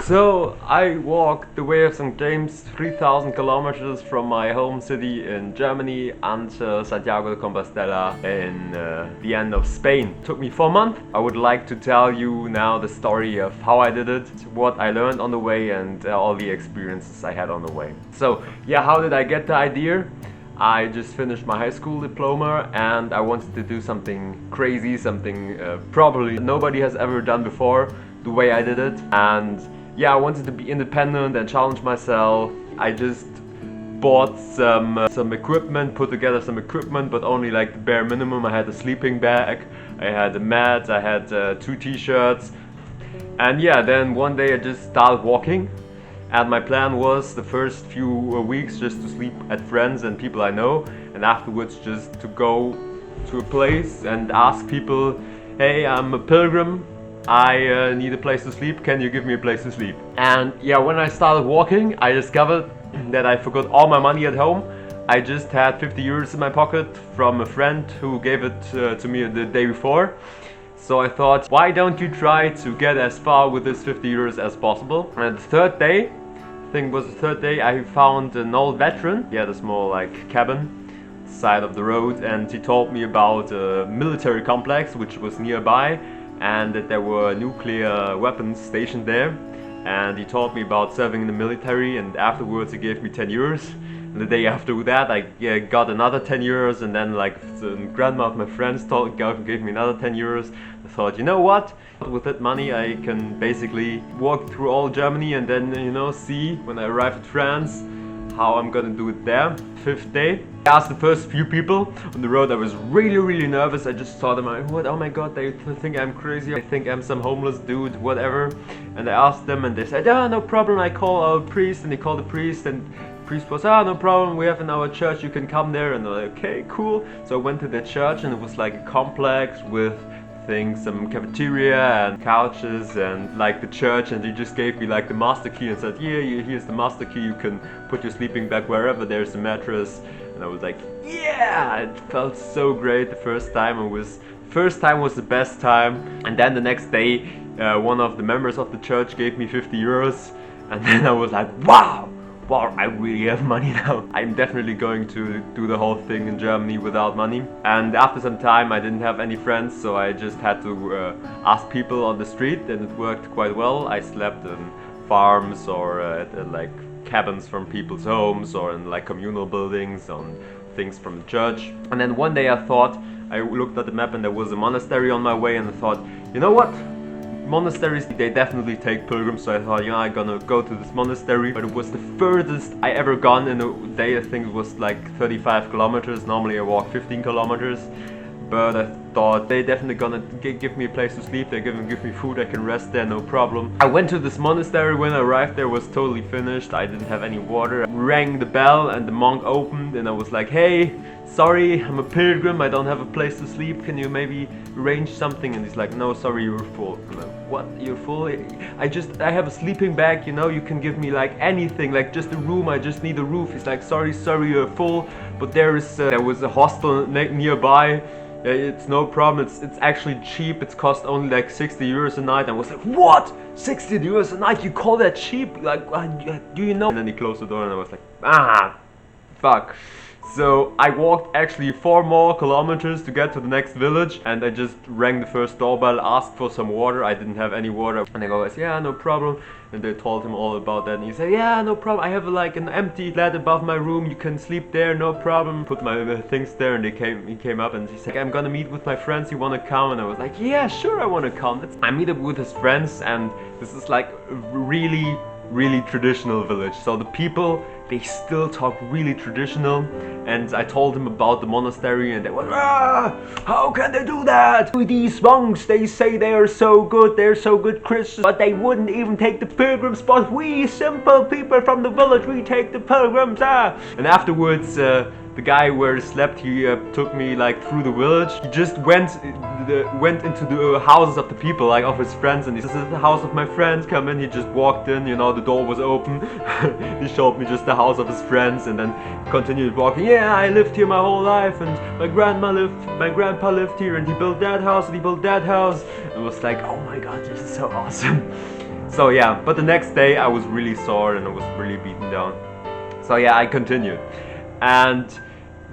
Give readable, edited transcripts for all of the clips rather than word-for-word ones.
So I walked the way of St. James 3000 kilometers from my home city in Germany until Santiago de Compostela in the end of Spain. It took me 4 months. I would like to tell you now the story of how I did it, what I learned on the way, and all the experiences I had on the way. So yeah, how did I get the idea? I just finished my high school diploma and I wanted to do something crazy, something probably nobody has ever done before, the way I did it. And yeah, I wanted to be independent and challenge myself. I just bought some equipment, put together some equipment, but only like the bare minimum. I had a sleeping bag, I had a mat, I had 2 t-shirts. And yeah, then one day I just started walking. And my plan was the first few weeks just to sleep at friends and people I know, and afterwards just to go to a place and ask people, hey, I'm a pilgrim, I need a place to sleep, can you give me a place to sleep? And yeah, when I started walking, I discovered that I forgot all my money at home. I just had 50 euros in my pocket from a friend who gave it to me the day before. So I thought, why don't you try to get as far with this 50 euros as possible? And the third day, I found an old veteran. He had a small cabin side of the road, and he told me about a military complex which was nearby and that there were nuclear weapons stationed there. And he told me about serving in the military, and afterwards he gave me 10 euros. And the day after that I got another 10 euros, and then the grandma of my friends gave me another 10 euros. I thought, you know what? With that money I can basically walk through all Germany and then, see when I arrive at France how I'm gonna do it there. 5th day, I asked the first few people on the road. I was really nervous. I just saw them, oh my god, they think I'm crazy, I think I'm some homeless dude, whatever. And I asked them and they said, yeah, no problem, I call our priest. And they called the priest, and the priest was, no problem, we have in our church, you can come there. And they're like, okay, cool. So I went to the church, and it was like a complex with some cafeteria and couches and the church, and they just gave me the master key and said, yeah, here's the master key, you can put your sleeping bag wherever there's a mattress. And I was like, yeah, it felt so great the first time. First time was the best time. And then the next day one of the members of the church gave me 50 euros, and then I was like, wow, I really have money now. I'm definitely going to do the whole thing in Germany without money. And after some time I didn't have any friends, so I just had to ask people on the street, and it worked quite well. I slept in farms or at cabins from people's homes, or in communal buildings, on things from the church. And then one day I looked at the map and there was a monastery on my way, and I thought, you know what? Monasteries, they definitely take pilgrims, so I thought, I'm gonna go to this monastery. But it was the furthest I ever gone in a day. I think it was 35 kilometers. Normally I walk 15 kilometers. But I thought, they definitely gonna give me a place to sleep, they're gonna give me food, I can rest there, no problem. I went to this monastery. When I arrived there, it was totally finished, I didn't have any water. I rang the bell and the monk opened, and I was like, hey, sorry, I'm a pilgrim, I don't have a place to sleep, can you maybe arrange something? And he's like, no, sorry, you're full. I'm like, what, you're full? I have a sleeping bag, you can give me anything, just a room, I just need a roof. He's like, sorry, you're full, but there was a hostel nearby. It's no problem, it's actually cheap, it's cost only 60 euros a night. I was like, what? 60 euros a night? You call that cheap? Do you know? And then he closed the door and I was like, fuck. So I walked actually 4 more kilometers to get to the next village, and I just rang the first doorbell, asked for some water. I didn't have any water, and they go, yeah, no problem. And they told him all about that, and he said, yeah, no problem, I have an empty flat above my room, you can sleep there, no problem. Put my things there, and he came up and he said, I'm gonna meet with my friends, you wanna come? And I was like, yeah, sure, I wanna come. I meet up with his friends, and this is a really traditional village. So the people, they still talk really traditional, and I told them about the monastery, and they were, how can they do that? These monks, they say they are so good Christians, but they wouldn't even take the pilgrim spot. We simple people from the village, we take the pilgrims. And afterwards the guy where he slept, he took me through the village. He just went into the houses of the people, of his friends, and he said, this is the house of my friends, come in. He just walked in, the door was open. He showed me just the house of his friends, and then continued walking. Yeah, I lived here my whole life, and my grandpa lived here, and he built that house, and he built that house. It was like, oh my god, this is so awesome. So yeah, but the next day I was really sore and I was really beaten down. So yeah, I continued. And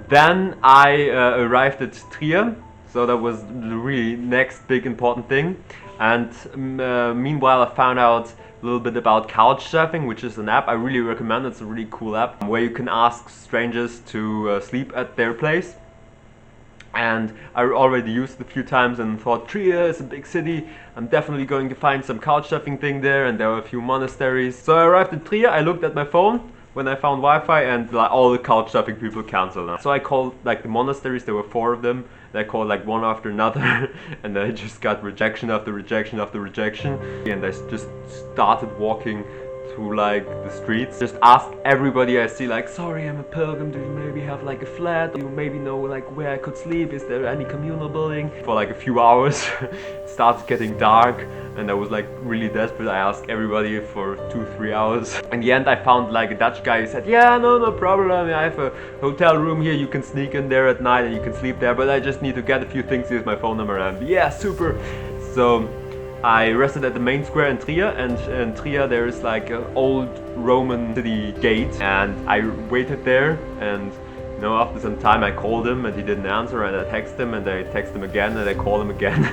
then I arrived at Trier. So that was the really next big important thing. And meanwhile, I found out a little bit about Couchsurfing, which is an app I really recommend. It's a really cool app where you can ask strangers to sleep at their place. And I already used it a few times and thought, Trier is a big city, I'm definitely going to find some couchsurfing thing there, and there were a few monasteries. So I arrived in Trier, I looked at my phone when I found Wi-Fi, and like all the couchsurfing people cancelled. So I called like the monasteries, there were 4 of them, and I called like one after another, and I just got rejection after rejection after rejection, and I just started walking through like the streets, just ask everybody I see, like, sorry, I'm a pilgrim, do you maybe have like a flat, do you maybe know like where I could sleep, is there any communal building? For like a few hours it started getting dark and I was like really desperate. I asked everybody for 2-3 hours. In the end I found like a Dutch guy who said, yeah, no problem, I have a hotel room here, you can sneak in there at night and you can sleep there, but I just need to get a few things, here's my phone number. And yeah, super. So I rested at the main square in Trier, and in Trier there is like an old Roman city gate, and I waited there, and you know, after some time I called him and he didn't answer, and I texted him and I texted him again and I called him again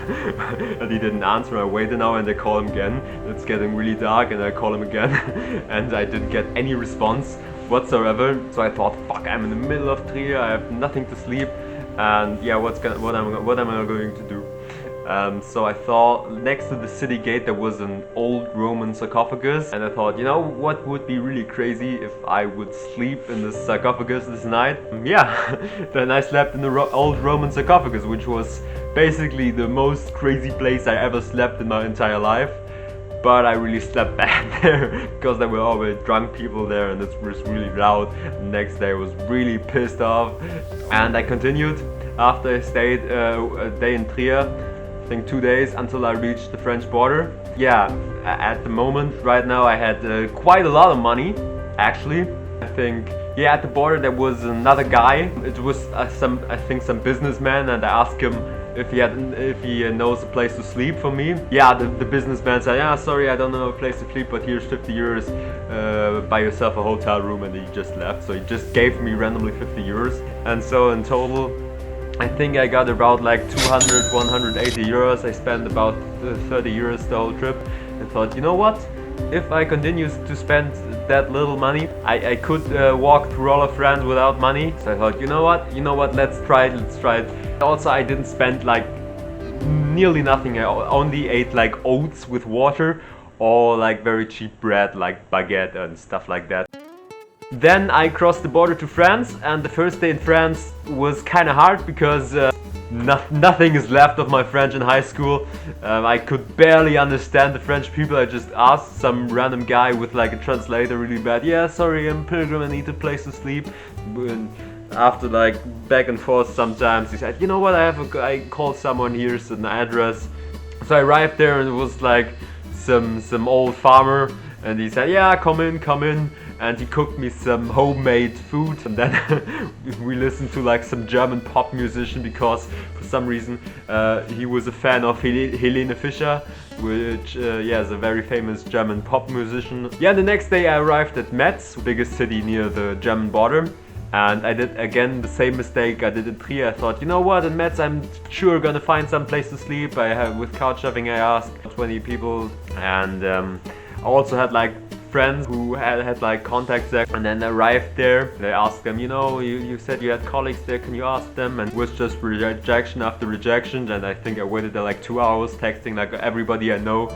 and he didn't answer. I waited now and I call him again. It's getting really dark and I call him again and I didn't get any response whatsoever. So I thought, fuck, I'm in the middle of Trier, I have nothing to sleep, and yeah, what am I going to do? So I thought next to the city gate there was an old Roman sarcophagus, and I thought, you know what would be really crazy if I would sleep in this sarcophagus this night? Yeah, then I slept in the old Roman sarcophagus, which was basically the most crazy place I ever slept in my entire life. But I really slept bad there because there were always drunk people there and it was really loud. The next day I was really pissed off, and I continued after I stayed a day in Trier. I think 2 days until I reached the French border. Yeah, at the moment, right now, I had quite a lot of money, actually. I think, yeah, at the border there was another guy. It was I think some businessman, and I asked him if he knows a place to sleep for me. Yeah, the businessman said, yeah, sorry, I don't know a place to sleep, but here's 50 euros, buy yourself a hotel room, and he just left. So he just gave me randomly 50 euros. And so in total, I think I got about like 200, 180 euros. I spent about 30 euros the whole trip and thought, you know what? If I continue to spend that little money, I could walk through all of France without money. So I thought, you know what, let's try it. Also, I didn't spend like nearly nothing. I only ate like oats with water or like very cheap bread like baguette and stuff like that. Then I crossed the border to France, and the first day in France was kind of hard because nothing is left of my French in high school. I could barely understand the French people. I just asked some random guy with like a translator really bad, yeah, sorry, I'm pilgrim, I need a place to sleep. And after like back and forth sometimes, he said, you know what, I called someone, here's an address. So I arrived there and it was like some old farmer, and he said, yeah, come in. And he cooked me some homemade food, and then we listened to like some German pop musician because for some reason he was a fan of Helene Fischer, which is a very famous German pop musician. Yeah, the next day I arrived at Metz, the biggest city near the German border, and I did again the same mistake I did in Trier. I thought, you know what, in Metz I'm sure gonna find some place to sleep. With couchsurfing I asked 20 people, and I also had like friends who had like contacts there, and then arrived there. They asked them, you know, you said you had colleagues there, can you ask them? And it was just rejection after rejection, and I think I waited there like 2 hours texting like everybody I know,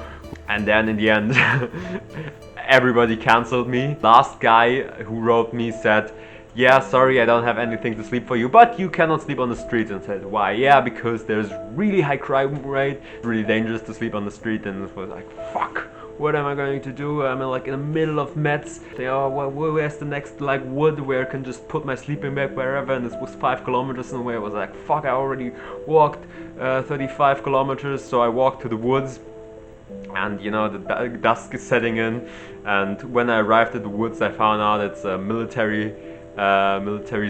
and then in the end everybody cancelled me. Last guy who wrote me said, yeah, sorry, I don't have anything to sleep for you, but you cannot sleep on the streets. And said, why? Yeah, because there's really high crime rate, really dangerous to sleep on the street. And it was like, fuck, what am I going to do? I'm like in the middle of Metz. Say, oh, well, where's the next like wood where I can just put my sleeping bag wherever? And this was 5 kilometers away. I was like, fuck, I already walked 35 kilometers. So I walked to the woods, and you know, the dusk is setting in. And when I arrived at the woods, I found out it's a military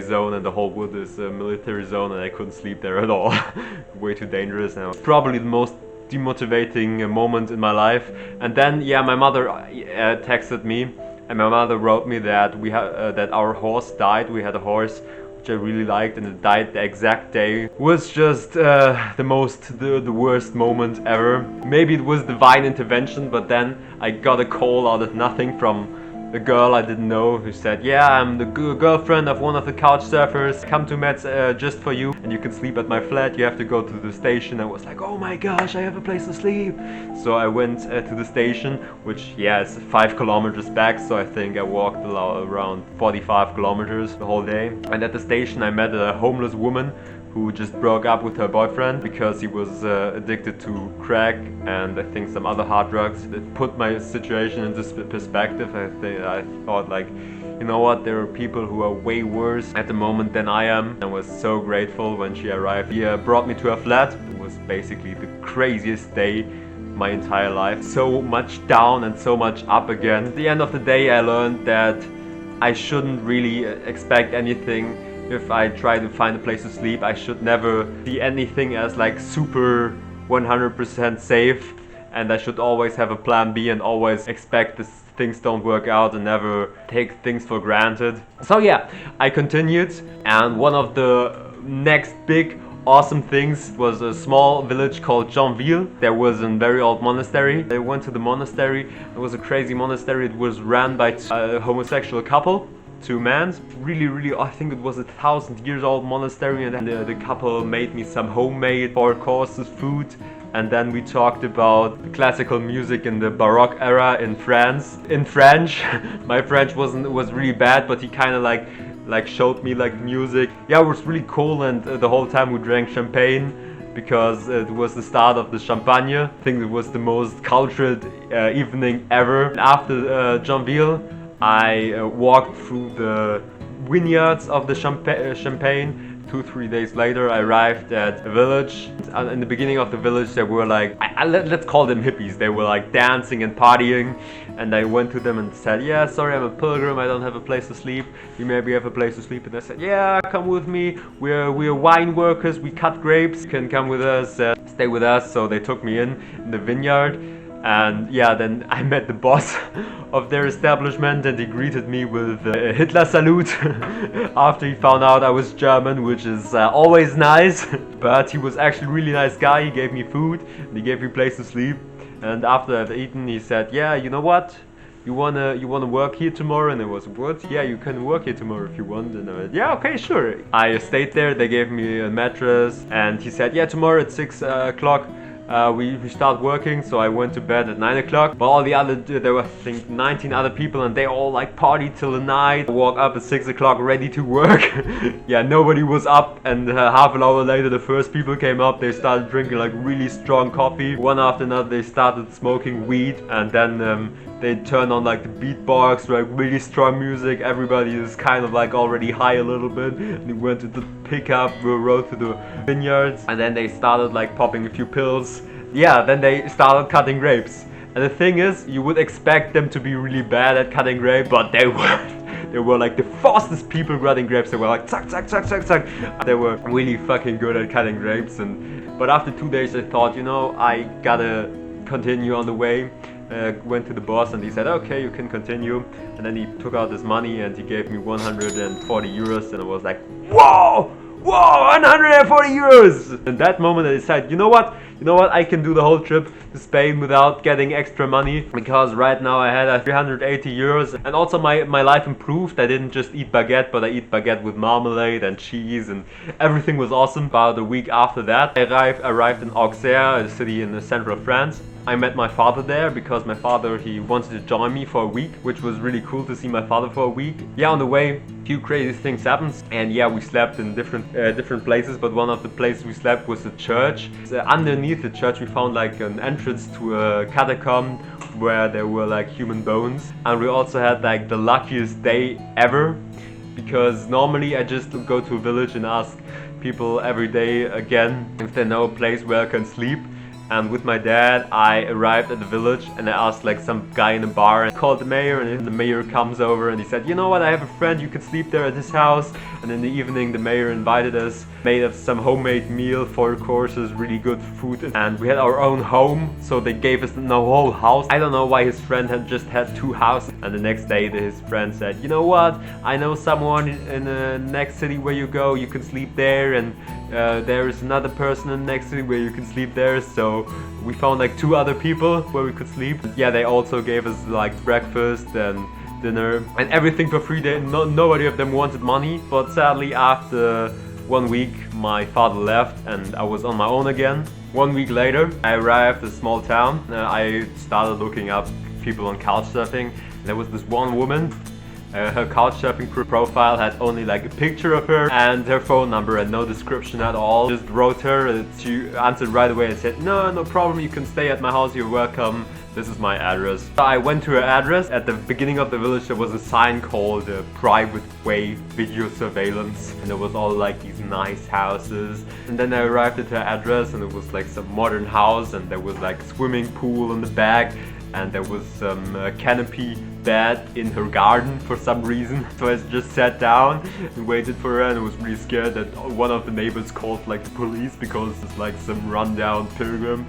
zone, and the whole wood is a military zone, and I couldn't sleep there at all. Way too dangerous. And probably the most demotivating moment in my life. And then my mother texted me, and my mother wrote me that that our horse died. We had a horse which I really liked, and it died the exact day. It was just the worst moment ever. Maybe it was divine intervention, but then I got a call out of nothing from a girl I didn't know who said, yeah, I'm the girlfriend of one of the couch surfers, come to Metz just for you, and you can sleep at my flat, you have to go to the station. I was like, oh my gosh, I have a place to sleep. So I went to the station, which is 5 kilometers back, so I think I walked around 45 kilometers the whole day. And at the station I met a homeless woman who just broke up with her boyfriend because he was addicted to crack and I think some other hard drugs. It put my situation into perspective. I thought, like, you know what, there are people who are way worse at the moment than I am. I was so grateful when she arrived. She brought me to her flat. It was basically the craziest day my entire life. So much down and so much up again. At the end of the day I learned that I shouldn't really expect anything. If I try to find a place to sleep, I should never see anything as like super 100% safe, and I should always have a plan B and always expect that things don't work out and never take things for granted. So I continued, and one of the next big awesome things was a small village called Jeanville. There was a very old monastery. I went to the monastery. It was a crazy monastery. It was ran by a homosexual couple. 2 men. Really, I think it was 1,000 years old monastery, and the couple made me some homemade 4 courses food, and then we talked about classical music in the Baroque era in France. In French, my French was really bad, but he kind of like showed me like music. It was really cool, and the whole time we drank champagne because it was the start of the Champagne. I think it was the most cultured evening ever. After Jeanville, I walked through the vineyards of the Champagne. 2-3 days later I arrived at a village. In the beginning of the village there were like, let's call them hippies. They were like dancing and partying, and I went to them and said, yeah, sorry, I'm a pilgrim, I don't have a place to sleep. You maybe have a place to sleep? And they said, yeah, come with me, we're wine workers, we cut grapes, you can come with us, stay with us. So they took me in the vineyard. And then I met the boss of their establishment, and he greeted me with a Hitler salute after he found out I was German, which is always nice. But he was actually a really nice guy. He gave me food and he gave me a place to sleep. And after I'd eaten, he said, yeah, you know what? You wanna work here tomorrow? And I was, what? Yeah, you can work here tomorrow if you want. And I went, yeah, okay, sure. I stayed there. They gave me a mattress, and he said, yeah, tomorrow at 6 o'clock. We start working, so I went to bed at 9 o'clock. But all the other, there were I think 19 other people, and they all like partied till the night. I woke up at 6 o'clock ready to work. Nobody was up, and half an hour later the first people came up. They started drinking like really strong coffee. One after another they started smoking weed, and then they turned on like the beatbox, like really strong music. Everybody is kind of like already high a little bit, and we went to the pickup, we rode to the vineyards, and then they started like popping a few pills. Then they started cutting grapes. And the thing is, you would expect them to be really bad at cutting grapes, but they were like the fastest people cutting grapes. They were like zack, zack, zack, zack, zack. They were really fucking good at cutting grapes. But after 2 days I thought, I gotta continue on the way. Went to the boss and he said, okay, you can continue. And then he took out his money and he gave me 140 euros, and I was like, whoa, 140 euros! In that moment I decided, you know what, I can do the whole trip to Spain without getting extra money, because right now I had 380 euros. And also my life improved. I didn't just eat baguette, but I eat baguette with marmalade and cheese, and everything was awesome. About a week after that, I arrived in Auxerre, a city in the center of France. I met my father there because my father, he wanted to join me for a week, which was really cool to see my father for a week. On the way, a few crazy things happened, and we slept in different places, but one of the places we slept was a church. Underneath the church we found like an entrance to a catacomb where there were like human bones, and we also had like the luckiest day ever, because normally I just go to a village and ask people every day again if they know a place where I can sleep. And with my dad, I arrived at the village and I asked like some guy in a bar and called the mayor, and the mayor comes over and he said, you know what, I have a friend, you can sleep there at his house. And in the evening the mayor invited us, made us some homemade meal, 4 courses, really good food, and we had our own home, so they gave us the whole house. I don't know why his friend had just had 2 houses. And the next day his friend said, you know what, I know someone in the next city where you go, you can sleep there, and there is another person in the next city where you can sleep there. So we found like 2 other people where we could sleep. Yeah, they also gave us like breakfast and dinner and everything for free. Nobody of them wanted money, but sadly after 1 week my father left and I was on my own again. 1 week later I arrived at a small town. I started looking up people on couchsurfing. There was this one woman. Her couchsurfing profile had only like a picture of her and her phone number and no description at all. Just wrote her and she answered right away and said, no problem, you can stay at my house, you're welcome. This is my address. So I went to her address. At the beginning of the village there was a sign called Private Way Video Surveillance, and there was all like these nice houses. And then I arrived at her address and it was like some modern house, and there was like a swimming pool in the back, and there was some canopy bed in her garden for some reason. So I just sat down and waited for her, and I was really scared that one of the neighbors called like the police because it's like some rundown pilgrim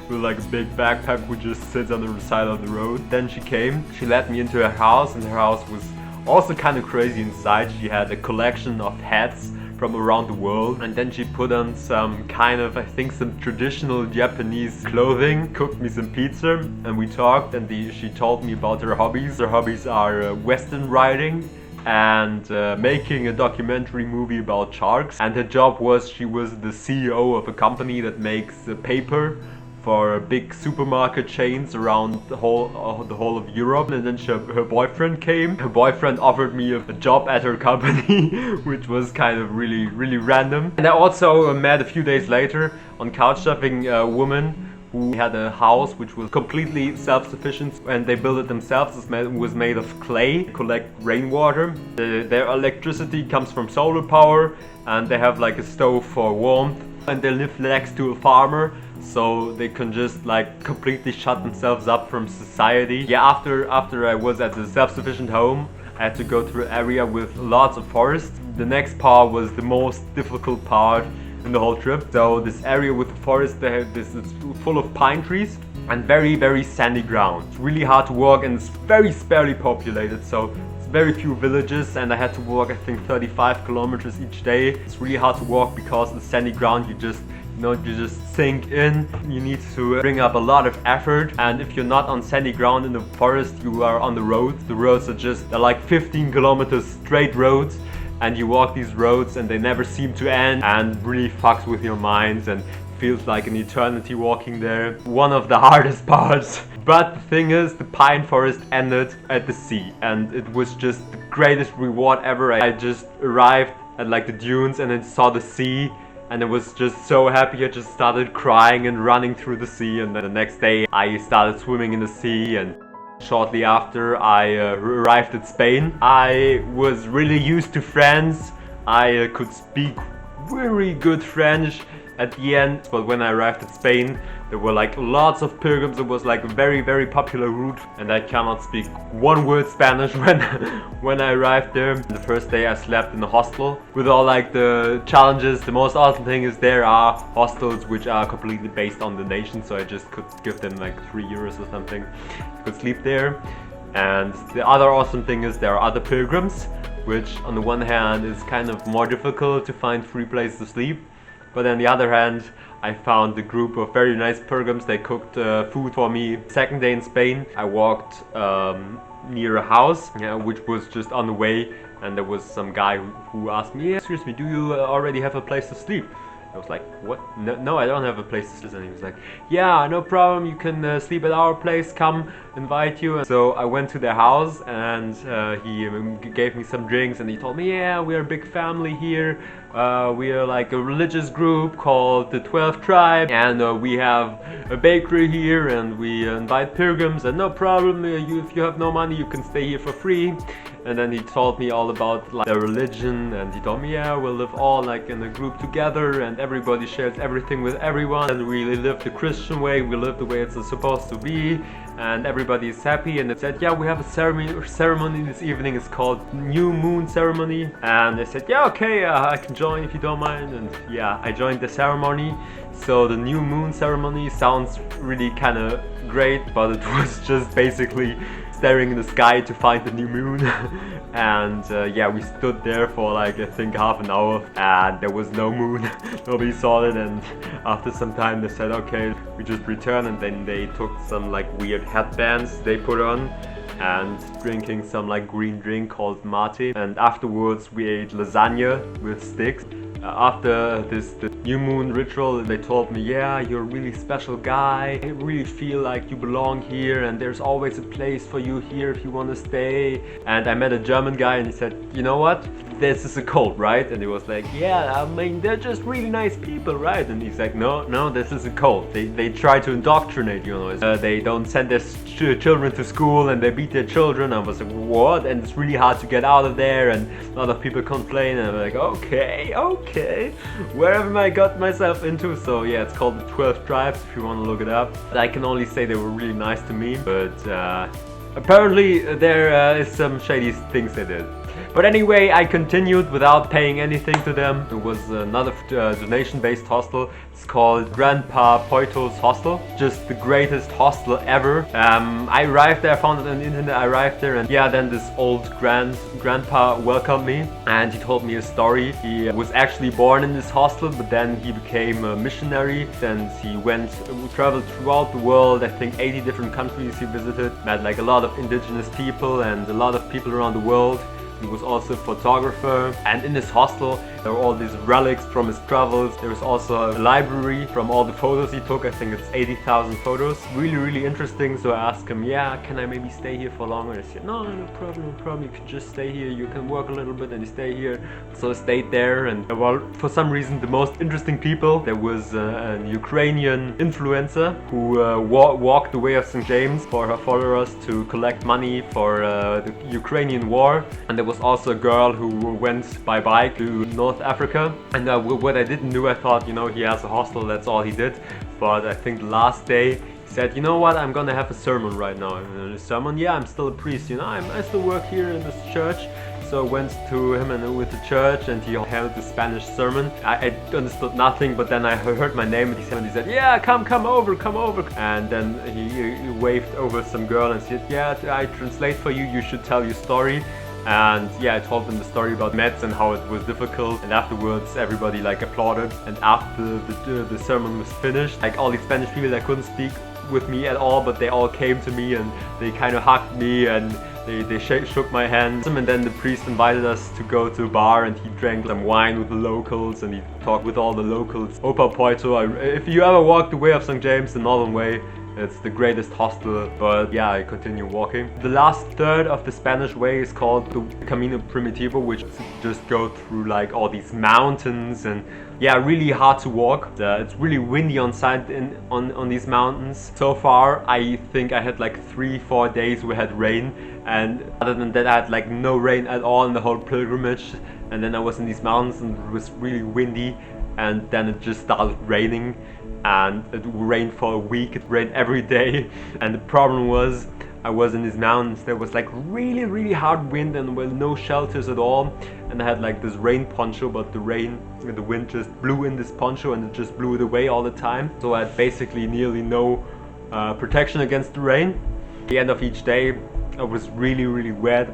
with like a big backpack who just sits on the side of the road. Then she came, she led me into her house, and her house was also kind of crazy inside. She had a collection of hats from around the world, and then she put on some kind of, I think, some traditional Japanese clothing, cooked me some pizza, and we talked, and she told me about her hobbies. Her hobbies are Western writing and making a documentary movie about sharks. And her job was, she was the CEO of a company that makes paper for big supermarket chains around the whole of Europe. And then her boyfriend came. Her boyfriend offered me a job at her company, which was kind of really random. And I also met a few days later on Couchsurfing a woman who had a house which was completely self-sufficient, and they built it themselves. It was made of clay, collect rainwater. Their electricity comes from solar power, and they have like a stove for warmth, and they live next to a farmer, so they can just like completely shut themselves up from society. Yeah, after I was at the self-sufficient home, I had to go through an area with lots of forest. The next part was the most difficult part in the whole trip. So this area with the forest, this is full of pine trees and very sandy ground. It's really hard to walk, and it's very sparsely populated, so it's very few villages, and I had to walk I think 35 kilometers each day. It's really hard to walk because the sandy ground, you just sink in. You need to bring up a lot of effort, and if you're not on sandy ground in the forest, you are on the roads. The roads they're like 15 kilometers straight roads, and you walk these roads and they never seem to end, and really fucks with your minds and feels like an eternity walking there. One of the hardest parts. But the thing is, the pine forest ended at the sea, and it was just the greatest reward ever. I just arrived at like the dunes and then saw the sea, and I was just so happy. I just started crying and running through the sea, and then the next day I started swimming in the sea. And shortly after I arrived at Spain, I was really used to France. I could speak very good French at the end, but when I arrived at Spain, there were like lots of pilgrims. It was like a very popular route, and I cannot speak one word Spanish when I arrived there. The first day I slept in a hostel with all like the challenges. The most awesome thing is there are hostels which are completely based on donation, so I just could give them like €3 or something. I could sleep there. And the other awesome thing is there are other pilgrims, which on the one hand is kind of more difficult to find free place to sleep. But on the other hand, I found a group of very nice pilgrims. They cooked food for me. Second day in Spain, I walked near a house, which was just on the way, and there was some guy who asked me, excuse me, do you already have a place to sleep? I was like, what? No, I don't have a place to sleep. And he was like, yeah, no problem, you can sleep at our place, come, invite you. And so I went to their house, and he gave me some drinks, and he told me, yeah, we're a big family here. We are like a religious group called the 12 Tribe, and we have a bakery here, and we invite pilgrims, and no problem, if you have no money, you can stay here for free. and then he told me all about like their religion, and he told me, yeah, we'll live all like in a group together, and everybody shares everything with everyone, and we live the Christian way, we live the way it's supposed to be, and everybody is happy. And they said, yeah, we have a ceremony this evening, it's called New Moon Ceremony. And I said, yeah, okay, I can join if you don't mind. And yeah, I joined the ceremony. So the New Moon Ceremony sounds really kind of great, but it was just basically staring in the sky to find the new moon. And yeah, we stood there for like I think half an hour, and there was no moon. Nobody saw it. And after some time they said, okay, we just return. And then they took some like weird headbands they put on, and drinking some like green drink called mate. And afterwards we ate lasagna with sticks. After the new moon ritual, they told me, yeah, you're a really special guy, I really feel like you belong here, and there's always a place for you here if you want to stay. And I met a German guy, and he said, you know what, this is a cult, right? And he was like, yeah, I mean, they're just really nice people, right? And he's like, no, this is a cult. They try to indoctrinate, you know. They don't send their children to school, and they beat their children. I was like, what? And it's really hard to get out of there, and a lot of people complain. And I'm like, okay, where have I got myself into? So yeah, it's called the 12 Tribes if you want to look it up. I can only say they were really nice to me, but apparently there is some shady things they did. But anyway, I continued without paying anything to them. It was another donation-based hostel. It's called Grandpa Poito's Hostel. Just the greatest hostel ever. I arrived there, I found it on the internet, I arrived there, and yeah, then this old grandpa welcomed me, and he told me a story. He was actually born in this hostel, but then he became a missionary, and he traveled throughout the world. I think 80 different countries he visited, met like a lot of indigenous people and a lot of people around the world. He was also a photographer, and in this hostel there were all these relics from his travels. There was also a library from all the photos he took. I think it's 80,000 photos. Really interesting. So I asked him, yeah, can I maybe stay here for longer? And he said, no problem, you can just stay here, you can work a little bit and you stay here. So I stayed there, and well, for some reason the most interesting people, there was an Ukrainian influencer who walked the way of St. James for her followers to collect money for the Ukrainian war. And there was also a girl who went by bike to North Africa. And what I didn't know, I thought, you know, he has a hostel, that's all he did. But I think the last day he said, you know what, I'm gonna have a sermon right now. And a sermon, yeah, I'm still a priest, you know, I still work here in this church. So I went to him and with the church, and he held the Spanish sermon. I understood nothing, but then I heard my name, and he said, yeah, come over. And then he waved over some girl and said, yeah, I translate for you, you should tell your story. And yeah, I told them the story about Metz and how it was difficult, and afterwards everybody like applauded. And after the sermon was finished, like all these Spanish people that couldn't speak with me at all, but they all came to me and they kind of hugged me and they shook my hand. And then the priest invited us to go to a bar, and he drank some wine with the locals, and he talked with all the locals. Opa Poito, if you ever walk the way of St. James, the Northern Way, it's the greatest hostel. But yeah, I continue walking. The last third of the Spanish Way is called the Camino Primitivo, which just go through like all these mountains, and yeah, really hard to walk. It's really windy on these mountains. So far, I think I had like 3-4 days we had rain, and other than that, I had like no rain at all in the whole pilgrimage. And then I was in these mountains, and it was really windy, and then it just started raining. And it rained for a week, it rained every day. And the problem was, I was in these mountains, there was like really hard wind, and there were no shelters at all. And I had like this rain poncho, but the wind just blew in this poncho, and it just blew it away all the time. So I had basically nearly no protection against the rain. At the end of each day, I was really wet.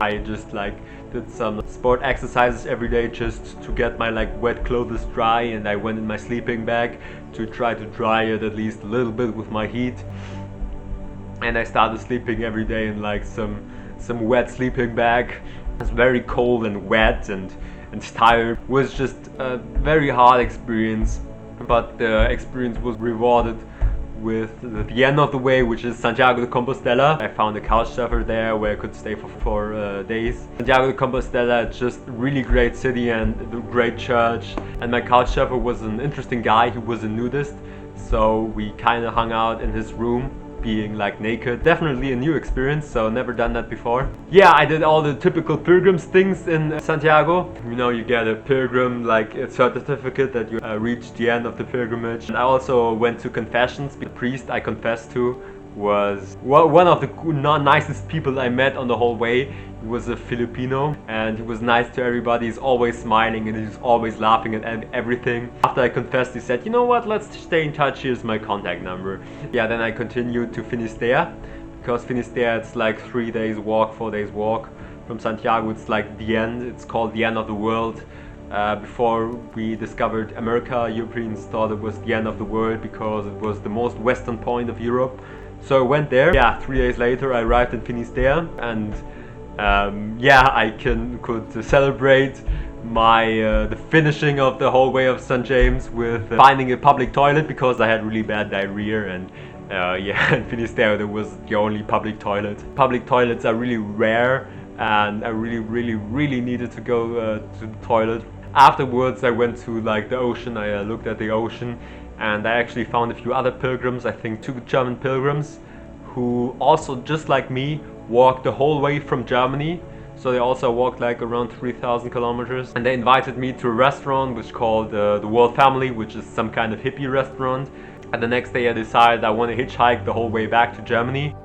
I just like did some sport exercises every day just to get my like wet clothes dry, and I went in my sleeping bag to try to dry it at least a little bit with my heat. And I started sleeping every day in like some wet sleeping bag. It's very cold and wet and tired. It was just a very hard experience, but the experience was rewarded with the end of the way, which is Santiago de Compostela. I found a couch surfer there where I could stay for 4 days. Santiago de Compostela is just a really great city and a great church. And my couch surfer was an interesting guy. He was a nudist, so we kind of hung out in his room. being like naked. Definitely a new experience, so never done that before. Yeah, I did all the typical pilgrims things in Santiago. You know, you get a pilgrim like a certificate that you reached the end of the pilgrimage. And I also went to confessions. The priest I confessed to was one of the nicest people I met on the whole way. He was a Filipino and he was nice to everybody. He's always smiling and he's always laughing at everything. After I confessed, he said, you know what, let's stay in touch, here's my contact number. Yeah, then I continued to Finisterre, because Finisterre it's like 3 days walk, 4 days walk from Santiago. It's like the end, it's called the end of the world. Before we discovered America, Europeans thought it was the end of the world because it was the most western point of Europe. So I went there. Yeah, 3 days later I arrived in Finisterre, and yeah, I could celebrate my the finishing of the whole way of St. James with finding a public toilet, because I had really bad diarrhea, and yeah, in Finisterre there was the only public toilet. Public toilets are really rare, and I really needed to go to the toilet. Afterwards I went to like the ocean. I looked at the ocean, and I actually found a few other pilgrims, I think 2 German pilgrims, who also, just like me, walked the whole way from Germany. So they also walked like around 3,000 kilometers. And they invited me to a restaurant which called the World Family, which is some kind of hippie restaurant. And the next day I decided I want to hitchhike the whole way back to Germany.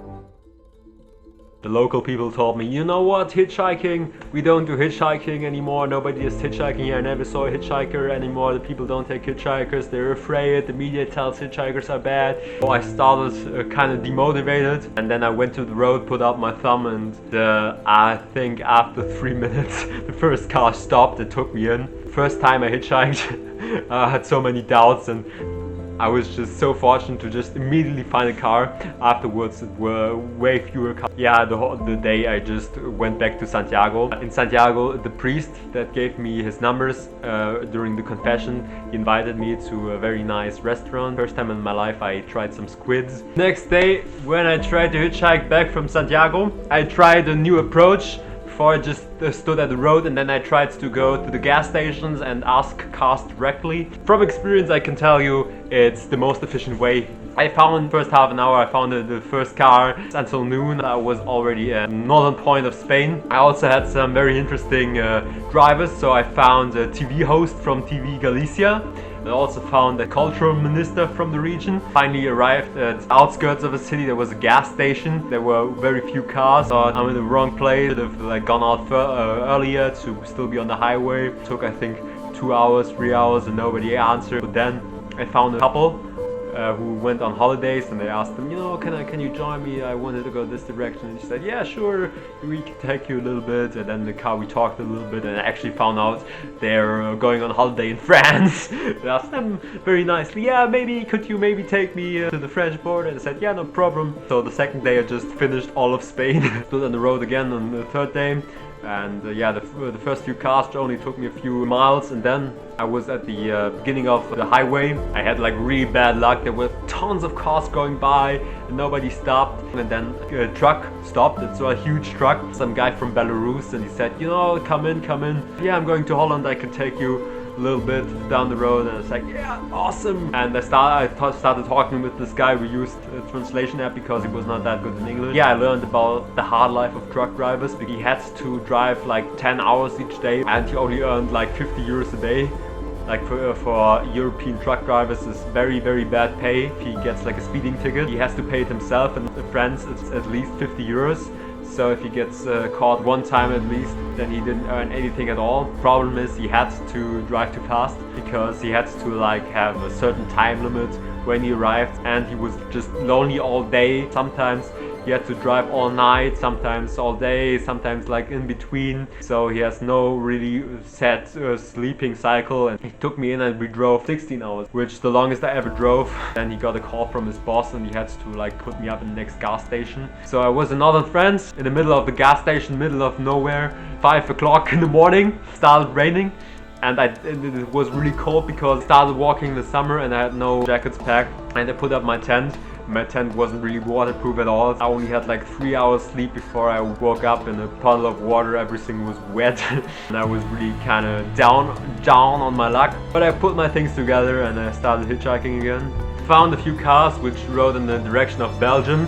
The local people told me, you know what, hitchhiking, we don't do hitchhiking anymore, nobody is hitchhiking here, I never saw a hitchhiker anymore, the people don't take hitchhikers, they're afraid, the media tells hitchhikers are bad. So I started kind of demotivated, and then I went to the road, put out my thumb, and I think after 3 minutes the first car stopped and took me in. First time I hitchhiked, I had so many doubts, and I was just so fortunate to just immediately find a car. Afterwards, it were way fewer cars. Yeah, the day I just went back to Santiago. In Santiago, the priest that gave me his numbers during the confession, he invited me to a very nice restaurant. First time in my life I tried some squids. Next day, when I tried to hitchhike back from Santiago, I tried a new approach. Before I just stood at the road, and then I tried to go to the gas stations and ask cars directly. From experience I can tell you it's the most efficient way. I found first half an hour, I found the first car. Until noon I was already at northern point of Spain. I also had some very interesting drivers, so I found a TV host from TV Galicia. I also found a cultural minister from the region. Finally arrived at the outskirts of a city. There was a gas station. There were very few cars. So I'm in the wrong place. Should have like gone out earlier to still be on the highway. It took I think 2 hours, 3 hours, and nobody answered. But then I found a couple who went on holidays, and they asked them, you know, can you join me? I wanted to go this direction. And she said, yeah, sure, we can take you a little bit. And then in the car we talked a little bit, and I actually found out they're going on holiday in France. I asked them very nicely, yeah, could you take me to the French border? And they said, yeah, no problem. So the second day I just finished all of Spain. Stood on the road again on the third day. And yeah, the first few cars only took me a few miles, and then I was at the beginning of the highway. I had like really bad luck. There were tons of cars going by and nobody stopped. And then a truck stopped. It's a huge truck, some guy from Belarus, and he said, you know, come in. Yeah, I'm going to Holland, I can take you a little bit down the road. And I was like, yeah, awesome. And I started talking with this guy. We used a translation app because he was not that good in English. Yeah, I learned about the hard life of truck drivers. He had to drive like 10 hours each day, and he only earned like 50 euros a day. Like for European truck drivers, is very bad pay. If he gets like a speeding ticket, he has to pay it himself, and in France it's at least 50 euros. So if he gets caught one time at least, then he didn't earn anything at all. Problem is he had to drive too fast, because he had to like have a certain time limit when he arrived, and he was just lonely all day. Sometimes he had to drive all night, sometimes all day, sometimes like in between. So he has no really set sleeping cycle, and he took me in and we drove 16 hours, which is the longest I ever drove. Then he got a call from his boss and he had to like put me up in the next gas station. So I was in northern France, in the middle of the gas station, middle of nowhere, 5 o'clock in the morning. Started raining. And it was really cold because I started walking in the summer and I had no jackets packed. And I put up my tent. My tent wasn't really waterproof at all. I only had like 3 hours sleep before I woke up in a puddle of water. Everything was wet and I was really kind of down on my luck. But I put my things together and I started hitchhiking again. found a few cars which rode in the direction of Belgium.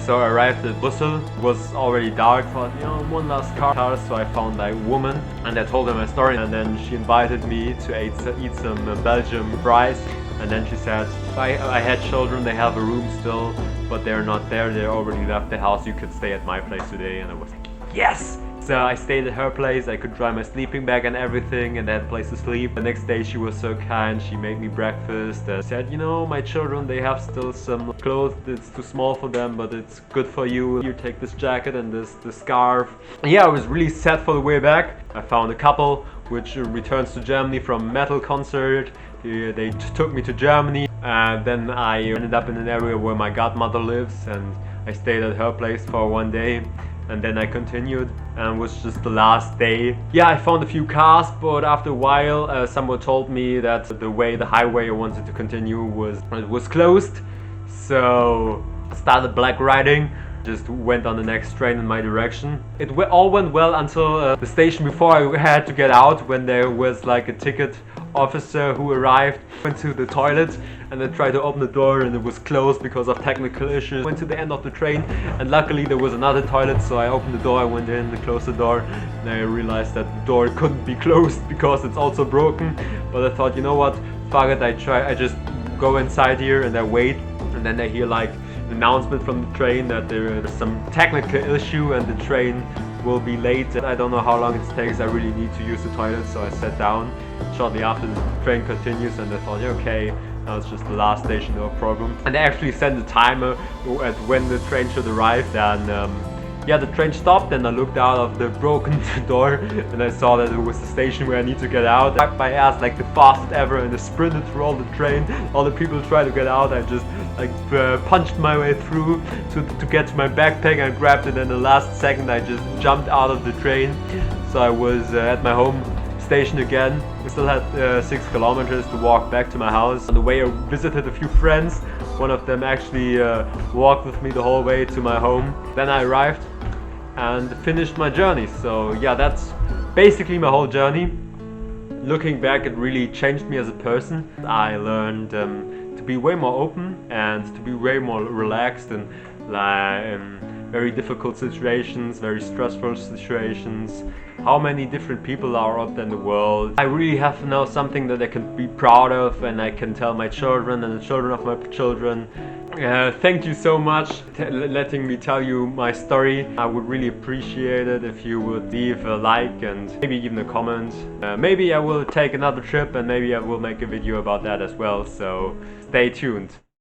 So I arrived at Brussels. It was already dark. Thought, you know, one last car. So I found a woman and I told her my story, and then she invited me to eat some Belgium fries. And then she said, I had children, they have a room still, but they're not there, they already left the house, you could stay at my place today. And I was like, yes! So I stayed at her place, I could dry my sleeping bag and everything, and I had a place to sleep. The next day she was so kind, she made me breakfast, said, you know, my children, they have still some clothes, it's too small for them, but it's good for you. You take this jacket and this scarf. And yeah, I was really sad for the way back. I found a couple which returns to Germany from a metal concert. They took me to Germany, and then I ended up in an area where my godmother lives, and I stayed at her place for one day. And then I continued, and it was just the last day. Yeah, I found a few cars, but after a while someone told me that the highway I wanted to continue was closed. So I started black riding, just went on the next train in my direction. It all went well until the station before I had to get out, when there was like a ticket officer who arrived, went to the toilet, and then tried to open the door, and it was closed because of technical issues. Went to the end of the train, and luckily there was another toilet, so I opened the door, I went in, I closed the door, and I realized that the door couldn't be closed because it's also broken. But I thought, you know what, fuck it, I just go inside here and I wait, and then I hear like an announcement from the train that there is some technical issue and the train will be late. I don't know how long it takes, I really need to use the toilet, so I sat down. Shortly after, the train continues, and I thought, yeah, okay, now it's just the last station, no problem. And they actually sent a timer at when the train should arrive, and yeah, the train stopped, and I looked out of the broken door, and I saw that it was the station where I need to get out. I wiped my ass like the fastest ever, and I sprinted through all the train. All the people tried to get out. I just like punched my way through to get to my backpack and grabbed it. And the last second, I just jumped out of the train. So I was at my home station again. We still had 6 kilometers to walk back to my house. On the way, I visited a few friends. One of them actually walked with me the whole way to my home. Then I arrived and finished my journey. So yeah, that's basically my whole journey. Looking back, it really changed me as a person. I learned to be way more open and to be way more relaxed in very difficult situations, very stressful situations. How many different people are out there in the world. I really have now something that I can be proud of, and I can tell my children and the children of my children. Thank you so much for letting me tell you my story. I would really appreciate it if you would leave a like and maybe even a comment. Maybe I will take another trip, and maybe I will make a video about that as well, so stay tuned.